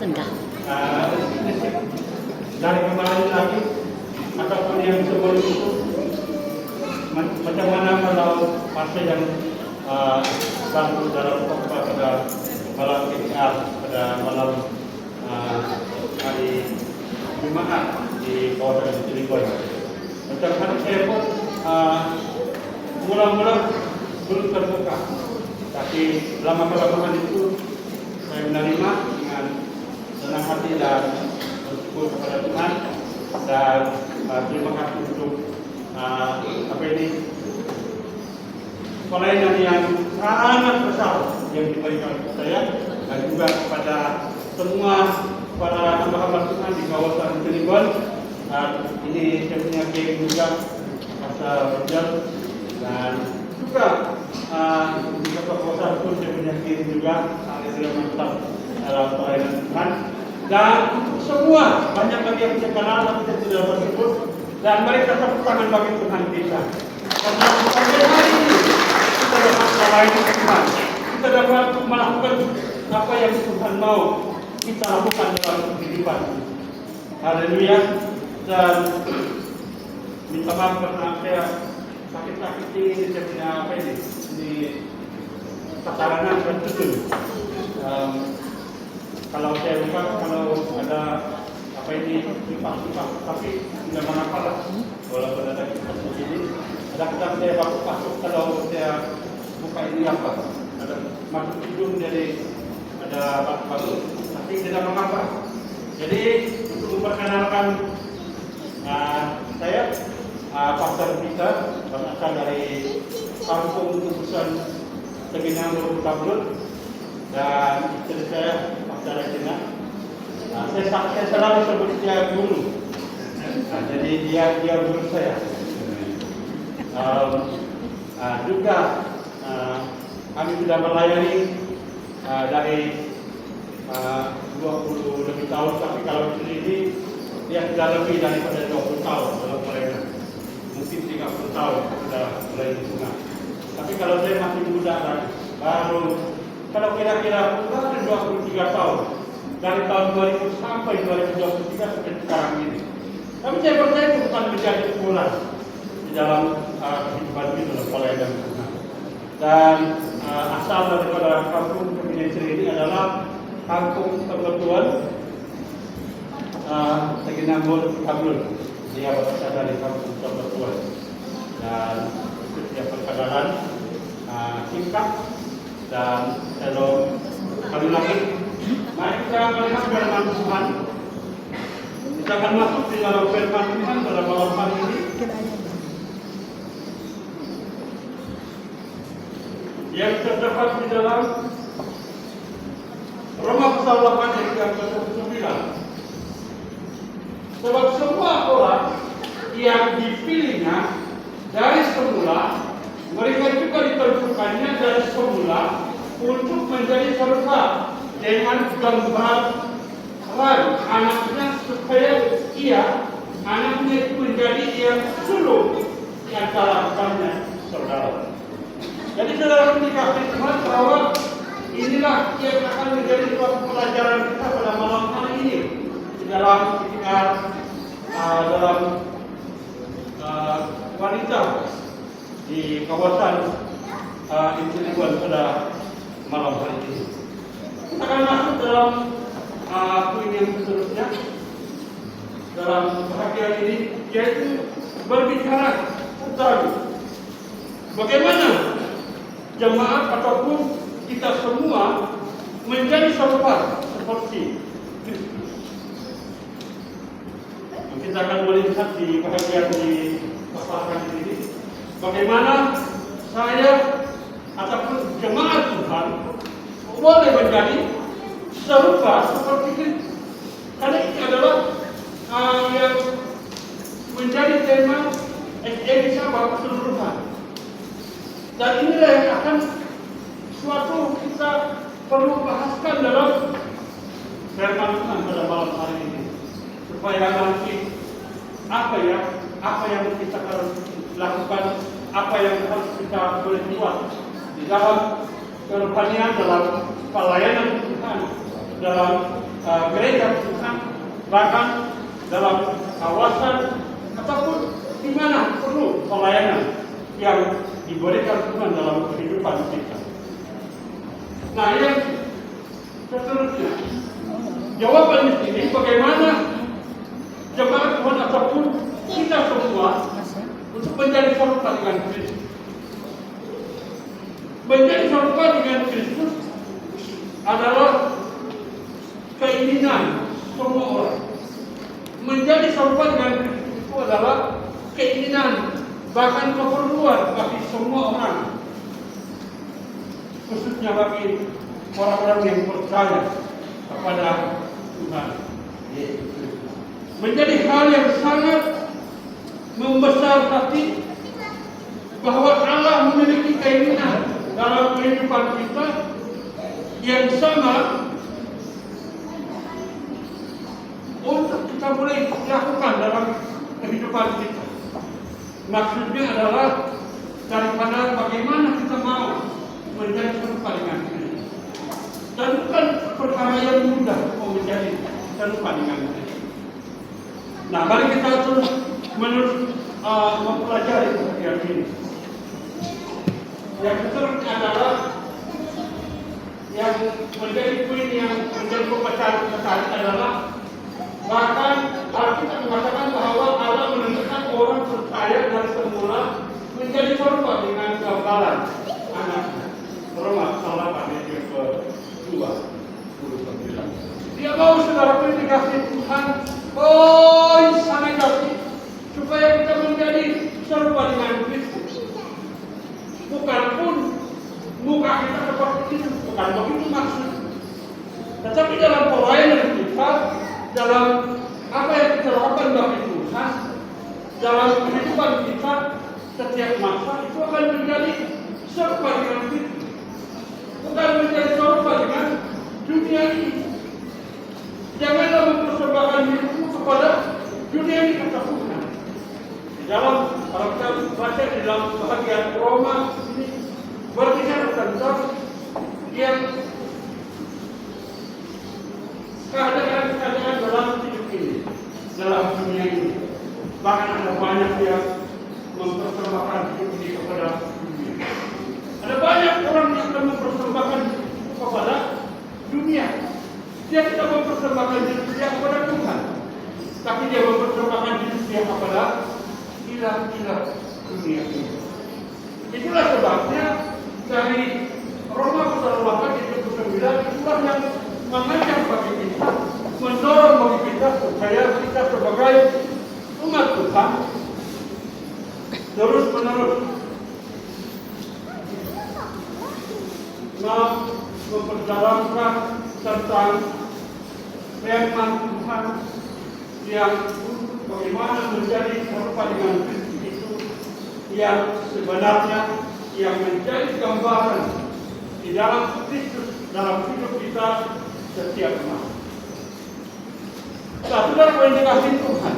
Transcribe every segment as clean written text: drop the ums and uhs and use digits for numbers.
enggak. Dari kemarin lagi ataupun yang sebelum itu, macam mana kalau fase yang bantu dalam khotbah pada malam Jumat, pada malam hari Jumat di kawasan Cilegon. Macam mana saya pun mula-mula belum terbuka, tapi lama kelamaan itu saya menerima dengan senang hati dan bersyukur kepada Tuhan, dan terima kasih untuk apa ini pelayanan yang sangat besar yang diberikan kepada saya, dan juga kepada semua para hamba-hamba Tuhan di kawasan Cilegon. Ini saya punya geng juga asal Rojal, dan juga di kawasan pun saya punya geng juga yang mantap dalam pelayanan Tuhan. Dan semua banyak lagi yang saya kenal tapi saya tidak bersebut, dan mereka tepuk tangan bagi Tuhan kita. Karena sampai hari ini kita dapat melayani Tuhan, kita dapat melakukan apa yang Tuhan mau kita lakukan dalam kehidupan. Haleluya. Dan minta maaf karena saya sakit-sakit ini, saya punya apa ini tataran dan tutul. Kalau saya buka, kalau ada apa ini lipat-lipat, tapi tidak mengapa lah. Walaupun ada kipas di sini, kadang-kadang saya masuk kalau saya buka ini apa, ada masuk hidung jadi ada batu-batu, tapi tidak mengapa. Jadi untuk memperkenalkan saya, pastor kita berasal dari kampung Tubusan Teginang Borobudur, dan istri saya pastor Regina. Saya selalu sebut dia guru. Jadi dia guru saya. Juga kami sudah melayani dari 20 lebih tahun, tapi kalau ini dia sudah lebih daripada 20 tahun dalam pelayanan. Mungkin 30 tahun sudah mulai hubungan. Tapi kalau saya masih muda lagi, baru kalau kira-kira dari 23 tahun, dari tahun 2000 sampai 2023 sampai sekarang ini. Tapi saya percaya itu bukan menjadi ukuran di dalam kehidupan itu dalam pelayanan Tuhan. Dan asal daripada kampung Kebineceri ini adalah kampung Tegutuan Teginang Borobudur. Dia berasal dari kampung Tegutuan. Dan itu dia perkenalan singkat. Dan kalau kali lagi, mari kita melihat firman Tuhan. Kita akan masuk di dalam firman Tuhan pada malam hari ini. Yang terdapat di dalam Roma pasal 8 ayat 29. Sebab semua orang yang dipilihnya dari semula, mereka juga ditentukannya dari semula untuk menjadi serupa dengan gambaran anaknya, supaya anaknya itu menjadi yang sulung di antara banyak saudara. Jadi saudara dikasih Tuhan bahwa inilah yang akan menjadi suatu pelajaran kita pada malam hari ini di dalam wanita di kawasan Cilegon pada malam hari ini. Kita akan masuk dalam poin yang seterusnya dalam bahagian ini, yaitu berbicara tentang bagaimana jemaat ataupun kita semua menjadi serupa seperti Kristus. Kita akan melihat di bahagian di pasaran ini bagaimana saya ataupun jemaat Tuhan boleh menjadi serupa seperti Kristus. Karena ini adalah yang menjadi tema Sabah keseluruhan. Dan inilah yang akan suatu kita perlu bahaskan dalam firman Tuhan pada malam hari ini, supaya nanti apa yang kita harus lakukan, apa yang harus kita boleh buat di dalam kerohanian, dalam pelayanan Tuhan, dalam gereja Tuhan, bahkan dalam kawasan ataupun di mana perlu pelayanan yang diberikan Tuhan dalam kehidupan kita. Nah, yang seterusnya, jawaban di sini bagaimana jemaat Tuhan ataupun kita semua untuk menjadi serupa dengan Kristus. Menjadi serupa dengan Kristus adalah keinginan semua orang. Menjadi serupa dengan Kristus itu adalah keinginan, bahkan keperluan bagi semua orang, khususnya bagi orang-orang yang percaya kepada Tuhan Yesus Kristus. Menjadi hal yang sangat membesar hati bahwa Allah memiliki keinginan dalam kehidupan kita yang sama untuk kita boleh lakukan dalam kehidupan kita. Maksudnya adalah daripada bagaimana kita mau menjadi serupa dengan Kristus. Dan bukan perkara yang mudah mau menjadi serupa dengan Kristus. Nah, mari kita terus menerus mempelajari bagian ini. Yang seterusnya adalah yang menjadi poin yang menjadi pembahasan adalah bahkan Alkitab mengatakan bahwa Allah menentukan orang percaya dari semula menjadi serupa dengan gambaran anaknya. Roma 8 ayat yang ke-29. Dia mau saudara dikasih Tuhan, sangat kasih supaya kita menjadi serupa dengan Kristus. Bukan pun muka kita seperti itu, bukan begitu maksud. Tetapi dalam pelayanan kita, dalam apa yang kita lakukan bagi Tuhan, dalam kehidupan kita setiap masa itu akan menjadi serupa dengan Kristus. Bukan menjadi serupa dengan dunia ini. Janganlah mempersembahkan hidupmu kepada dunia ini, kata Tuhan. Dalam kalau kita baca di dalam bahagian Roma ini berbicara tentang yang keadaan dalam hidup ini, dalam dunia ini. Bahkan ada banyak yang mempersembahkan hidup ini kepada dunia. Ada banyak orang yang akan mempersembahkan hidup kepada dunia. Dia tidak mempersembahkan hidup dia kepada Tuhan, tapi dia mempersembahkan hidup dia kepada ilah-ilah dunia ini. Itulah sebabnya dari Roma pasal 8 ayat 29 itulah yang mengajak bagi kita, mendorong bagi kita supaya kita sebagai umat Tuhan terus menerus memperdalamkan tentang firman Tuhan yang bagaimana menjadi serupa dengan Kristus itu yang sebenarnya yang menjadi gambaran di dalam Kristus dalam hidup kita setiap masa. Nah, saudara yang dikasihi Tuhan,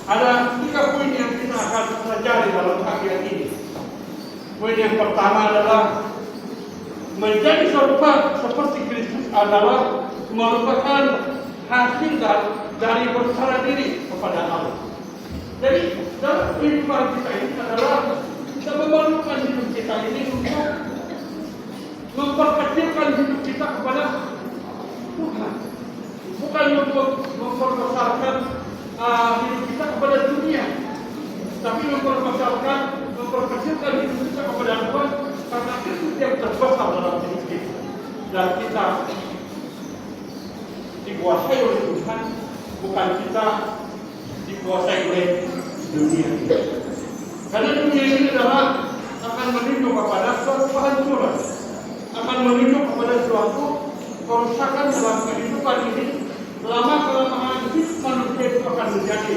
ada 3 poin yang kita akan pelajari dalam bagian ini. Poin yang pertama adalah menjadi serupa seperti Kristus adalah merupakan hasil dari berserah diri kepada Allah. Jadi dalam kehidupan kita ini adalah kita memerlukan hidup kita ini untuk memperkecilkan hidup kita kepada Tuhan, bukan untuk memperbesarkan hidup kita kepada dunia, tapi memperkecilkan hidup kita kepada Tuhan, karena itu yang terbesar dalam hidup kita. Dan kita dikuasai oleh Tuhan, bukan kita dikuasai oleh dunia ini. Karena dunia ini adalah akan menuju kepada suatu kehancuran, akan menuju kepada suatu kerusakan dalam kehidupan ini. Lama-kelamaan hidup manusia itu akan menjadi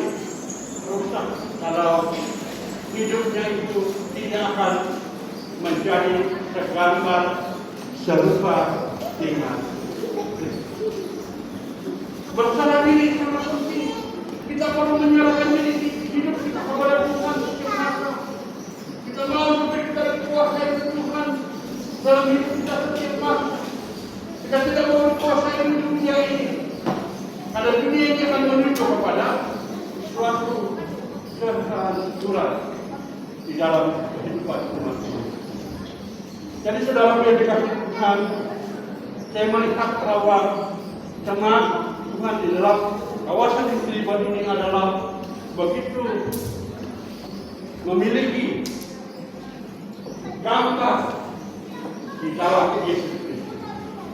rusak kalau hidupnya itu tidak akan menjadi segambar serupa dengan berserah diri sangat penting. Kita perlu menyerahkan diri hidup kita kepada Tuhan setiap masa. Kita mau supaya kita dikuasai Tuhan dalam hidup kita setiap juga kepada suatu kehancuran di dalam kehidupan umat ini. Jadi saudara yang dikasih Tuhan, saya melihat bahwa jemaat Tuhan di dalam kawasan yang terlibat ini adalah begitu memiliki gambar di dalam Yesus Kristus,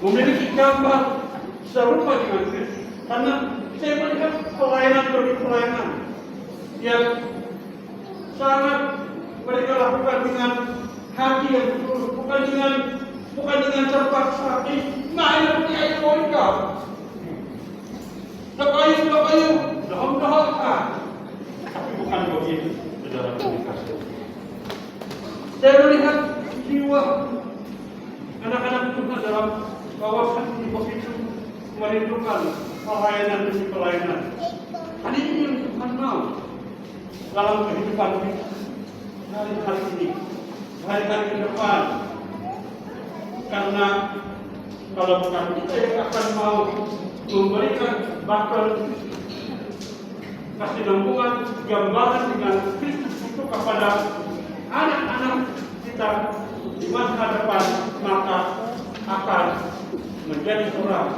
memiliki gambar serupa dengan Kristus. Karena saya melihat pelayanan demi pelayanan yang sangat mereka lakukan dengan hati yang betul, bukan dengan terpaksa. Main seperti air Monica, kayu, daham-daham, tapi bukan begitu dalam komunikasi. Saya melihat jiwa anak-anak Tuhan dalam kawasan ini begitu merindukan pelayanan demi pelayanan. Hari ini yang Tuhan mau dalam kehidupan kita hari-hari ini, hari-hari ke depan. Karena kalau bukan kita yang akan mau memberikan bakal kesinambungan gambaran dengan Kristus itu kepada anak-anak kita di masa depan, maka akan menjadi orang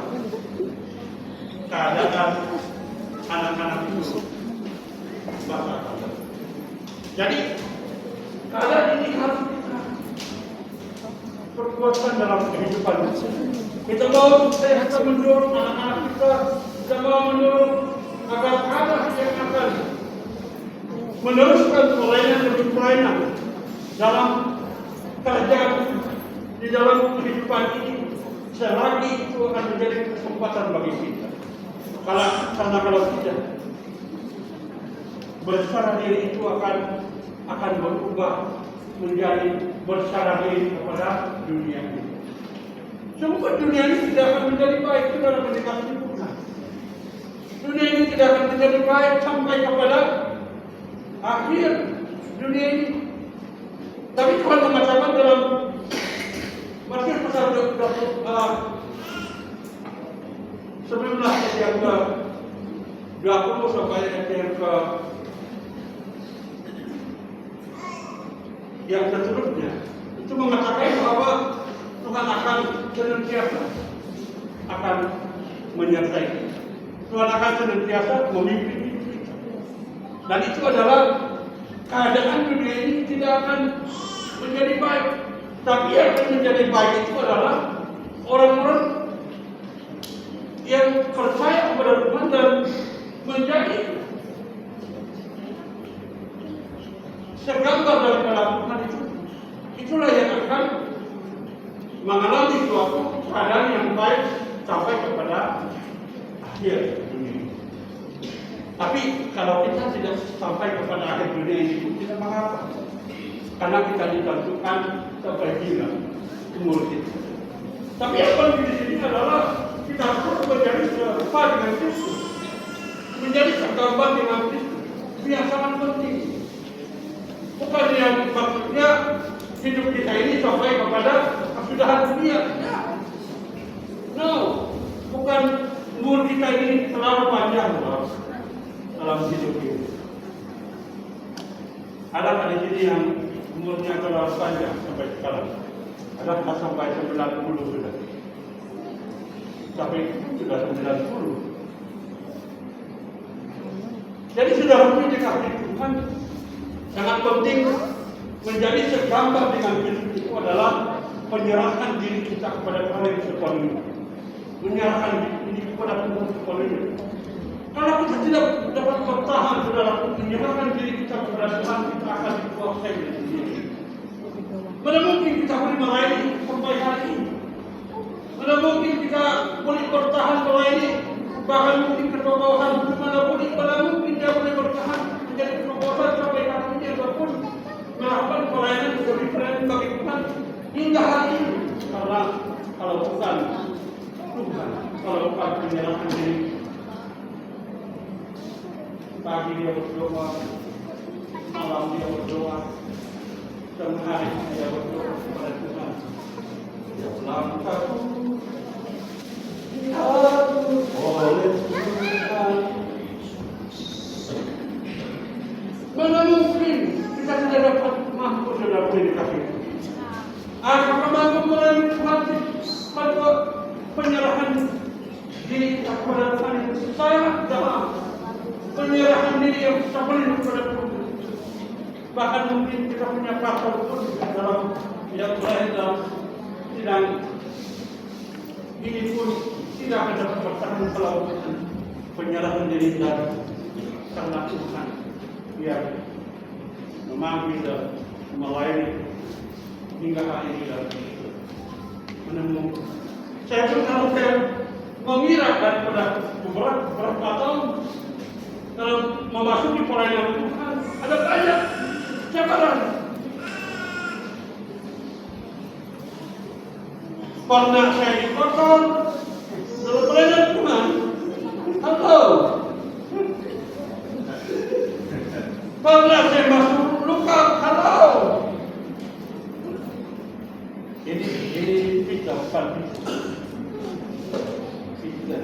keadaan anak-anak itu bakal ada. Jadi keadaan ini harus kita perkuatkan dalam kehidupan kita. Kita mendorong anak-anak kita mau mendorong agar ada yang akan meneruskan pelayanan demi pelayanan dalam kerajaan di dalam kehidupan ini, selagi itu akan menjadi kesempatan bagi kita. Karena kalau tidak, bersarah diri itu akan berubah menjadi bersarah diri kepada dunia ini. Semua dunia ini tidak akan menjadi baik itu dalam mendekati Tuhan. Dunia ini tidak akan menjadi baik sampai kepada akhir dunia ini. Tapi Tuhan mengatakan dalam Matius pasal 19 ayat ke 20 sampai ayat yang seterusnya itu mengatakan bahwa Tuhan akan senantiasa akan menyertai kita. Tuhan akan senantiasa memimpin kita. Dan itu adalah keadaan dunia ini tidak akan menjadi baik. Tapi yang akan menjadi baik itu adalah orang-orang yang percaya kepada Tuhan dan menjadi segambar daripada Tuhan itu. Itulah yang akan mengalami suatu keadaan yang baik sampai kepada akhir dunia. Tapi kalau kita tidak sampai kepada akhir dunia ini, tidak mengapa. Karena kita ditentukan sebagian umur kita. Tapi yang penting di sini adalah kita harus menjadi serupa dengan Kristus, menjadi segambar dengan Kristus. Itu yang sangat penting. Bukan yang maksudnya hidup kita ini sampai kepada kesudahan dunia. No, bukan umur kita ini terlalu panjang dalam hidup ini. Ada di sini yang umurnya terlalu panjang sampai sekarang. Ada sampai 90 sudah. Sampai sudah 90. Jadi sudah punya kasih Tuhan. Sangat penting menjadi segambar dengan Kristus itu adalah menyerahkan diri kita kepada Tuhan yang sepenuhnya. Menyerahkan diri kepada Tuhan sepenuhnya. Kalau kita tidak dapat bertahan, saudara, menyerahkan diri kita kepada Tuhan, kita akan dikuasai oleh sendiri. Mana mungkin kita boleh melayani sampai hari ini? Mana mungkin kita boleh bertahan melayani? Bahkan mungkin ketokohan, mana mungkin dia boleh bertahan menjadi ketokohan sampai hari ini ataupun melakukan pelayanan bagi Tuhan hingga hari ini. Karena kalau bukan Tuhan, kalau bukan menyerahkan diri, pagi dia berdoa, malam dia berdoa, tengah hari dia berdoa kepada Tuhan. Ya langkahku diatur oleh Tuhan, mungkin kita tidak dapat mampu dalam hidup itu. Apakah mampu melalui Tuhan pada penyerahan diri kepada Tuhan itu sangat dalam, penyerahan diri yang sepenuhnya kepada Tuhan. Bahkan mungkin kita punya pasal pun dalam yang lain dalam sidang ini pun tidak ada pertahanan kalau penyerahan diri dan karena Tuhan yang memanggil dan melayani hingga hari ini dan menemukan. Saya pun kalau saya mengira daripada beberapa tahun dalam memasuki pelayanan Tuhan ada banyak cabaran. Pernah saya dikotor dalam pelayanan Tuhan. Halo. Pernah saya masuk luka. Halo. Ini kita bukan kita.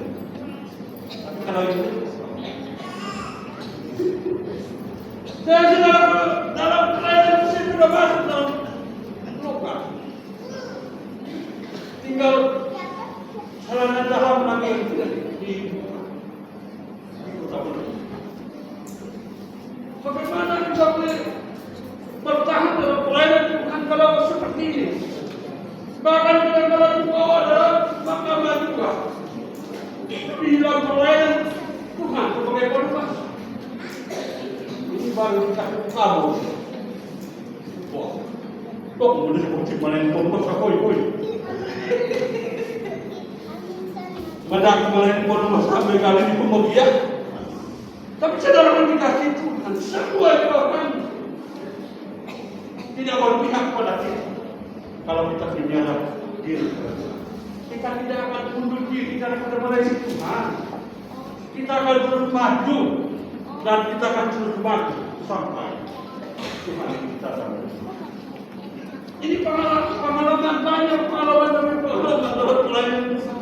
Tapi kalau itu saya dalam pelayanan saya sudah masuk dalam luka. Tinggal sarana dalam lagi yang tidak di bagaimana kita boleh bertahan dalam pelayanan Tuhan kalau seperti ini? Bahkan kalau dibawa dalam mahkamah juga bilang pelayanan Tuhan sebagai korban. Ini baru kita kabur. Wah, kok kemudian seperti pelayanan korban koi. Madak kemarin korban sampai kali ini pembagian. Tapi saudara dikasih Tuhan semua Tuhan tidak berpihak pada kita. Kalau kita menyerah diri, kita tidak akan mundur diri daripada melayani Tuhan. Kita akan terus maju dan kita akan terus maju sampai Tuhan kita dapat. Ini pengalaman banyak pengalaman dalam pelayanan Tuhan.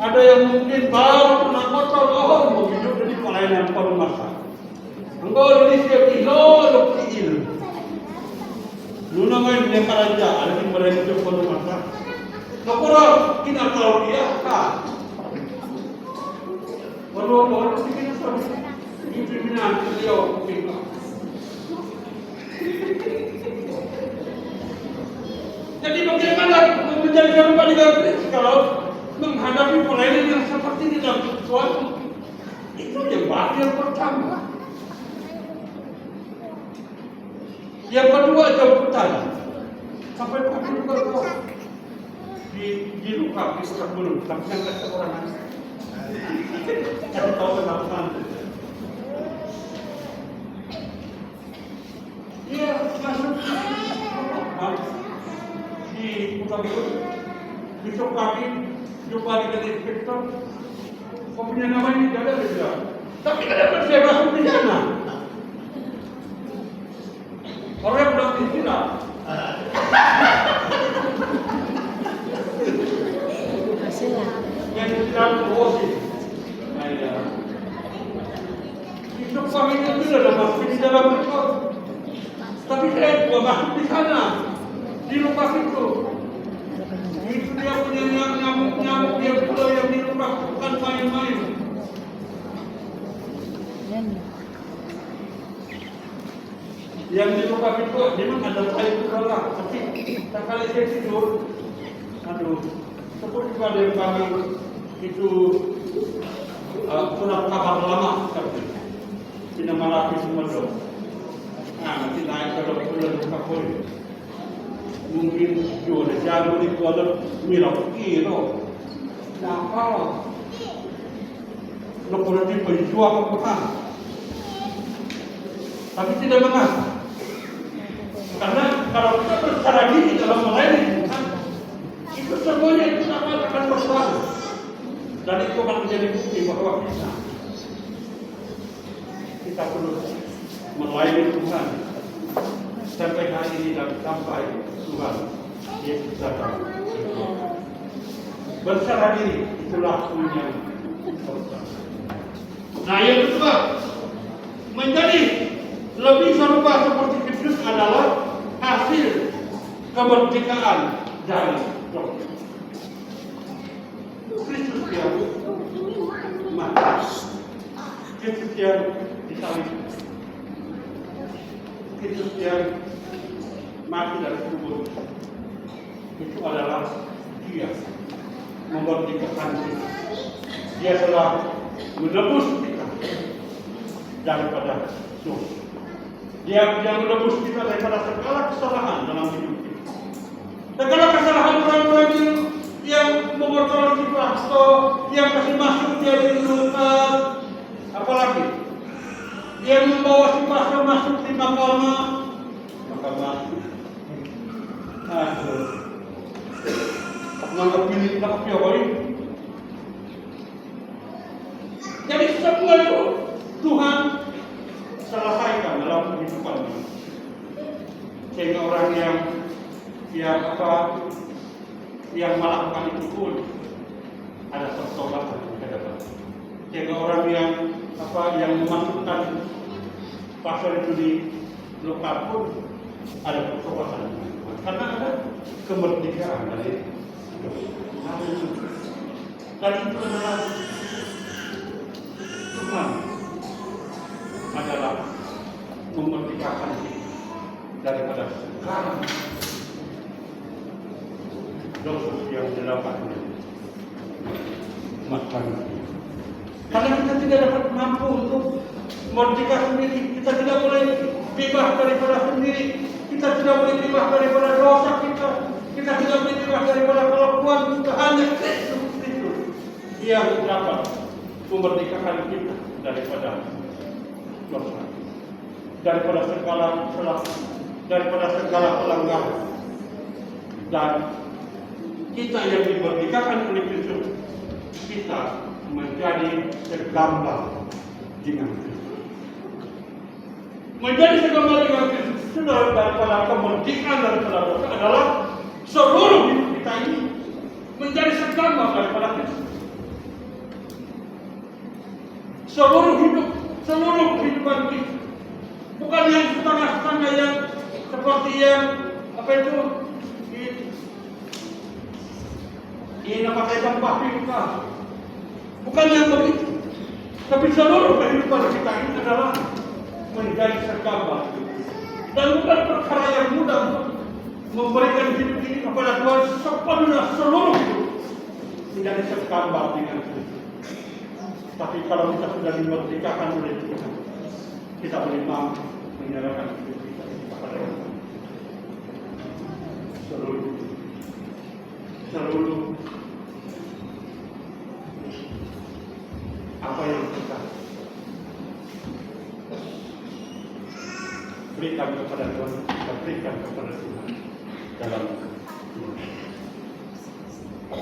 Ada yang mungkin baru pernah kotor, mau hidup jadi pelayanan paruh masa. Engkau Indonesia kilo kecil. Luna main mereka raja, ada yang melayani hidup paruh masa. Kekurang kita tahu dia kah? Baru kita tahu. Ini pimpinan beliau kita. Jadi bagaimana menjadi rumah di Garis kalau menghadapi pelayanan yang seperti ini dalam sesuatu itu yang baru yang pertama. Yang kedua jemputan sampai pagi juga di luka di sekolah belum tapi yang kata orang saya tahu kenapa dia masuk di Putar besok pagi jumpa dengan inspektor, kau punya nama ini jaga dia. Tapi kenapa saya masuk di sana? Orang yang belum istilah. Yang istilah berwasi. Hidup kami itu sudah masuk di dalam rekor. Tapi saya juga masuk di sana, di lokasi itu. Itu dia punya nyamuk dia pula yang dilupak, bukan main-main. Yang dilupak itu memang ada air udara, tapi tak kali saya tidur, aduh, seperti pada yang kami itu surat kabar lama, tidak malapi semua dong. Nah, nanti naik ke bulan Kapolri. Mungkin juga jago di kuala mirau kiro, nakal, nak berarti berjuang apa? Tapi tidak mengapa, karena kalau kita berbicara gini dalam melayani Tuhan, itu semuanya itu akan berlalu, dan itu akan menjadi bukti bahwa kita perlu melayani Tuhan sampai hari ini dan sampai Tuhan Yesus datang. Berserah diri itulah yang pertama. Nah, yang kedua, menjadi lebih serupa seperti Kristus adalah hasil kemerdekaan dari Roh. Kristus yang mati, Kristus yang disalib, Kristus yang mati dari kubur, itu adalah Dia memerdekakan kita. Dia telah menebus kita daripada dosa. Dia menebus kita daripada segala kesalahan dalam hidup kita. Segala kesalahan orang-orang yang mengotori kita atau yang kasih masuk dia di apalagi dia membawa si pastor masuk di mahkamah menganggap pilih tak piawai. Jadi semua itu Tuhan selesaikan dalam kehidupan ini. Sehingga orang yang melakukan itu pun ada pertobatan ke depan. Sehingga orang yang memasukkan pasal itu di lokal pun ada pertobatan. Karena ada kemerdekaan dari dan itu adalah Tuhan adalah memerdekakan kita daripada segala dosa yang dilakukan umat manusia. Karena kita tidak dapat mampu untuk merdeka sendiri, kita tidak boleh bebas daripada sendiri, kita tidak boleh bebas daripada dosa kita tidak boleh bebas daripada kelakuan kita. Hanya Kristus yang dapat memerdekakan kita daripada dosa, daripada segala kesalahan, daripada segala pelanggaran. Dan kita yang dimerdekakan oleh Kristus, kita menjadi segambar dengan Kristus. Menjadi segambar dengan Kristus sudah daripada kemerdekaan daripada dosa adalah seluruh hidup kita ini menjadi segambar daripada Kristus. Seluruh kehidupan kita, bukan yang setengah-setengah yang seperti yang ini pakai sampah kita, bukan yang begitu. Tapi seluruh kehidupan kita ini adalah menjadi segambar. Dan bukan perkara yang mudah untuk memberikan hidup ini kepada Tuhan seluruh hidup menjadi segambar dengan Tuhan. Tapi kalau kita sudah dimerdekakan oleh Tuhan, kita boleh mampu menyerahkan hidup kita kepada Tuhan. Seluruh apa yang kita berikan kepada Tuhan, kita berikan kepada Tuhan dalam Tuhan.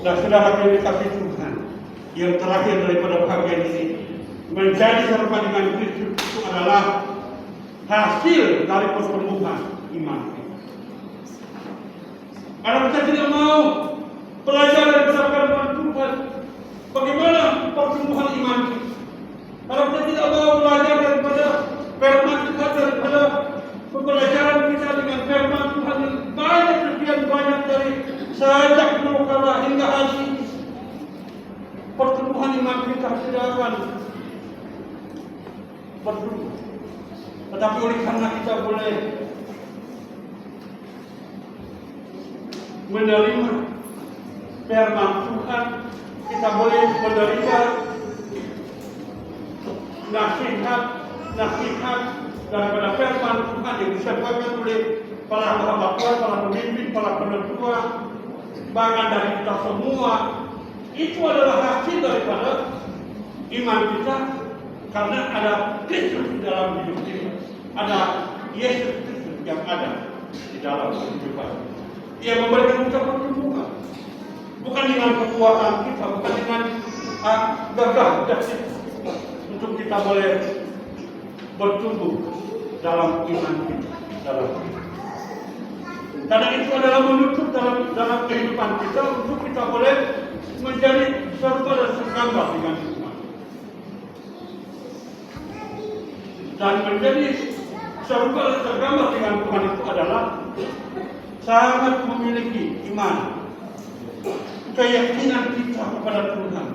Dan saudara yang dikasihi Tuhan, yang terakhir daripada bahagian ini, menjadi serupa dengan Kristus itu adalah hasil dari pertumbuhan iman kita. Kalau kita tidak mau belajar daripada firman Tuhan, bagaimana pertumbuhan iman kita? Kalau kita tidak mau belajar daripada firman Tuhan, daripada pembelajaran kita dengan firman Tuhan yang banyak, sekian banyak dari sejak dulu kala hingga hari ini, pertumbuhan iman kita tidak akan bertumbuh. Tetapi oleh karena kita boleh menerima firman Tuhan, kita boleh menerima nasihat daripada firman Tuhan yang disampaikan oleh para sahabat Tuhan, para pemimpin, para penetua, bahkan dari kita semua. Itu adalah hasil daripada iman kita, karena ada Kristus di dalam hidup kita, ada Yesus Kristus yang ada di dalam kehidupan. Ia memberikan kita pertumbuhan, bukan dengan kekuatan kita, bukan dengan gagah kita, untuk kita boleh bertumbuh dalam iman kita, dalam kita. Karena itu adalah menutup dalam kehidupan kita untuk kita boleh menjadi serupa dan segambar dengan Tuhan. dan menjadi serupa tergambar dengan Tuhan itu adalah sangat memiliki iman, keyakinan kita kepada Tuhan.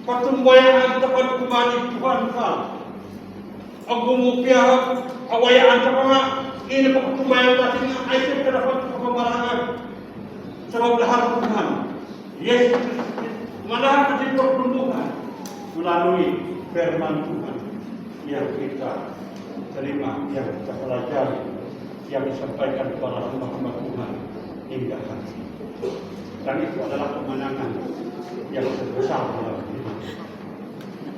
Pertumbuhan dapat kembali Tuhan kan. Aku mau pihak awayaan sama ini pertumbuhan tadi aisyah terdapat kemarahan sebab berharap Tuhan. Yesus mana terjadi pertumbuhan melalui firman Tuhan yang kita terima, yang kita pelajari, yang disampaikan kepada hamba-hamba Tuhan hingga hari ini. Dan itu adalah kemenangan yang terbesar dalam iman.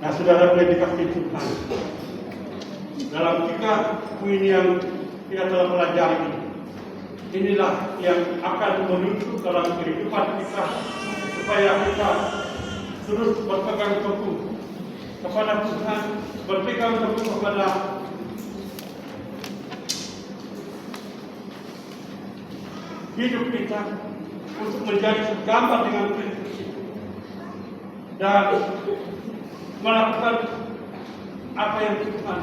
Nah, saudara boleh dikasih Tuhan dalam 3 poin yang kita telah pelajari ini. Inilah yang akan menuju dalam kehidupan kita supaya kita terus berpegang teguh kepada Tuhan, berpegang teguh kepada hidup kita untuk menjadi segambar dengan Kristus dan melakukan apa yang Tuhan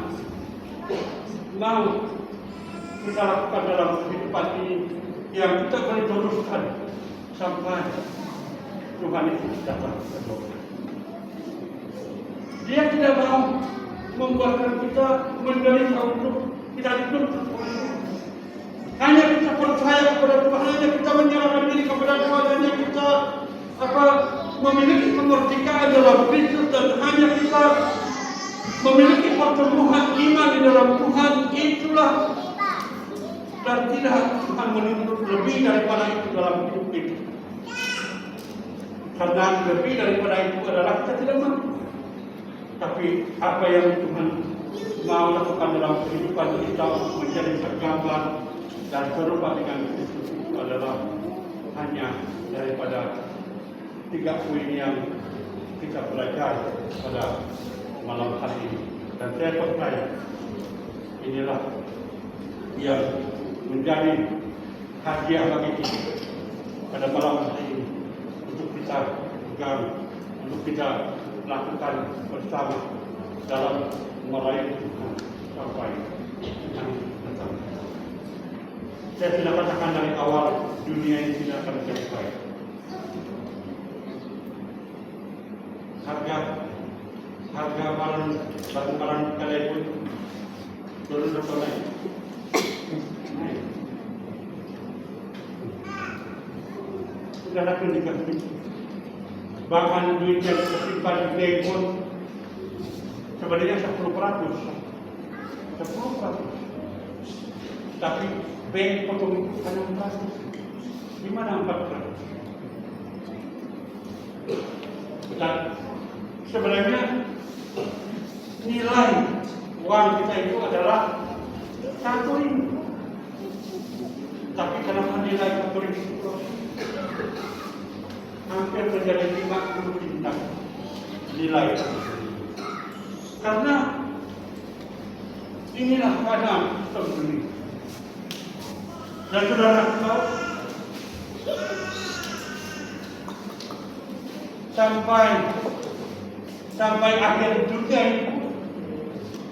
mau kita lakukan dalam kehidupan ini, yang kita boleh teruskan sampai Tuhan itu datang kedua. Dia tidak mau membuatkan kita menderita untuk tidak dituntut oleh Tuhan. Hanya kita percaya kepada Tuhan, hanya kita menyerahkan diri kepada Tuhan, hanya kita memiliki kemerdekaan dalam Kristus, dan hanya kita memiliki pertumbuhan iman di dalam Tuhan. Itulah, dan tidak Tuhan menuntut lebih daripada itu dalam hidup kita. Karena lebih daripada itu adalah kita tidak mampu. Tapi apa yang Tuhan mau lakukan dalam kehidupan kita untuk menjadi tergambar dan serupa dengan Kristus itu adalah hanya daripada 3 poin yang kita pelajari pada malam hari ini. Dan saya percaya inilah yang menjadi hadiah bagi kita pada malam hari ini untuk kita pegang, untuk kita lakukan bersama dalam meraih Tuhan sampai hari datang. Saya sudah katakan dari awal, dunia ini tidak akan menjadi baik. Harga barang kalian pun turun atau naik. Sudah akan dikasih. Bahkan duit yang tersimpan di bank pun sebenarnya 10%. Tapi bank potong hanya 4%. Di mana 4%? Dan sebenarnya nilai uang kita itu adalah 1.000. Tapi kenapa nilai 1.000 itu hampir menjadi 50 bintang nilai? Karena inilah keadaan sistem dunia. Dan saudara tahu, sampai akhir dunia itu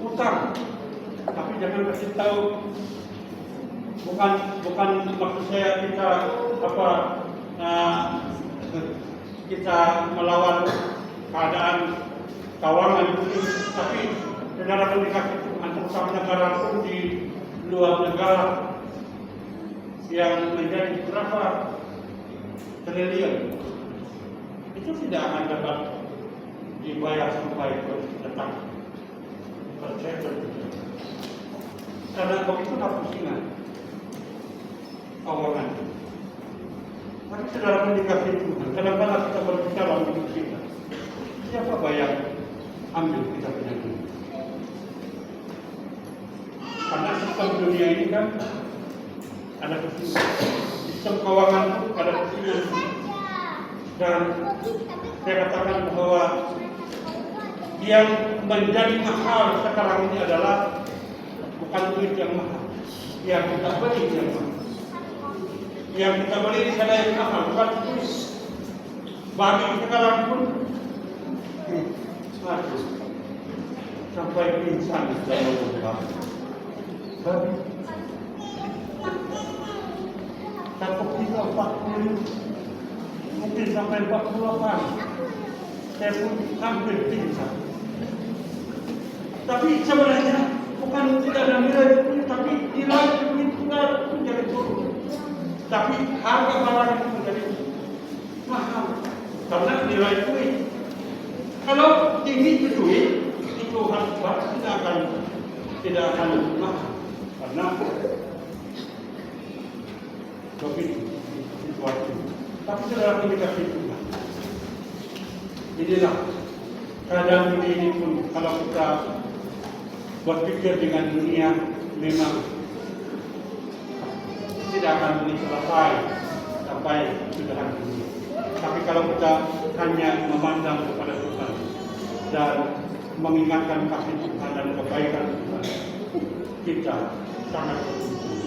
utang. Tapi jangan kasih tahu, bukan maksud saya kita melawan keadaan kawangan itu, tapi saudara akan dikasih antar sama negara pun di luar negara yang menjadi berapa triliun itu tidak akan dapat dibayar sampai datang percaya. Karena begitu hapusingan kawangan. Tapi saudara pun dikasih Tuhan. Kadang-kadang kita berbicara hidup kita, siapa bayar ambil kita punya dunia? Karena sistem dunia ini kan ada kesimpulan. Sistem keuangan itu ada kesimpulan. Dan saya katakan bahwa yang menjadi mahal sekarang ini adalah bukan duit yang mahal, yang kita beli yang mahal. Yang kita beli di sana yang mahal, bukan duit. Bagi sekarang pun sampai pingsan dalam lubang. Takut kita 40, mungkin sampai 48. Saya pun hampir pingsan. Tapi sebenarnya bukan tidak ada nilai itu, tapi nilai itu menjadi turun. Tapi harga barang itu menjadi mahal karena nilai duit. Kalau tinggi duit itu harga tidak akan mahal karena begitu situasi. Tapi saudara dikasih Tuhan. Inilah keadaan dunia ini pun kalau kita berpikir dengan dunia memang tidak akan selesai sampai sudahan dunia. Tapi kalau kita hanya memandang kepada Tuhan dan mengingatkan kasih Tuhan dan kebaikan Tuhan, kita sangat beruntung.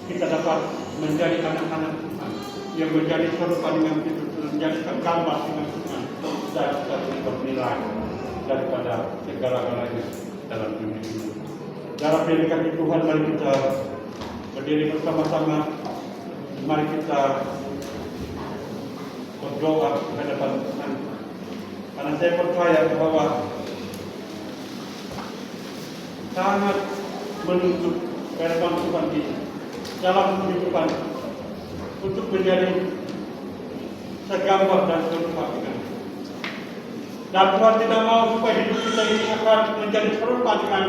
Kita dapat menjadi anak-anak Tuhan yang menjadi serupa dengan itu, menjadi tergambar dengan Tuhan dan kita bernilai daripada segala-galanya dalam dunia ini. Dalam dirikan Tuhan, mari kita berdiri bersama-sama. Mari kita berdoa ke hadapan Tuhan. Karena saya percaya bahwa sangat menuntut hadapan Tuhan ini dalam kehidupan untuk menjadi segambar dan serupa dengan Tuhan. Dan Tuhan tidak mau supaya hidup kita ini akan menjadi serupa dengan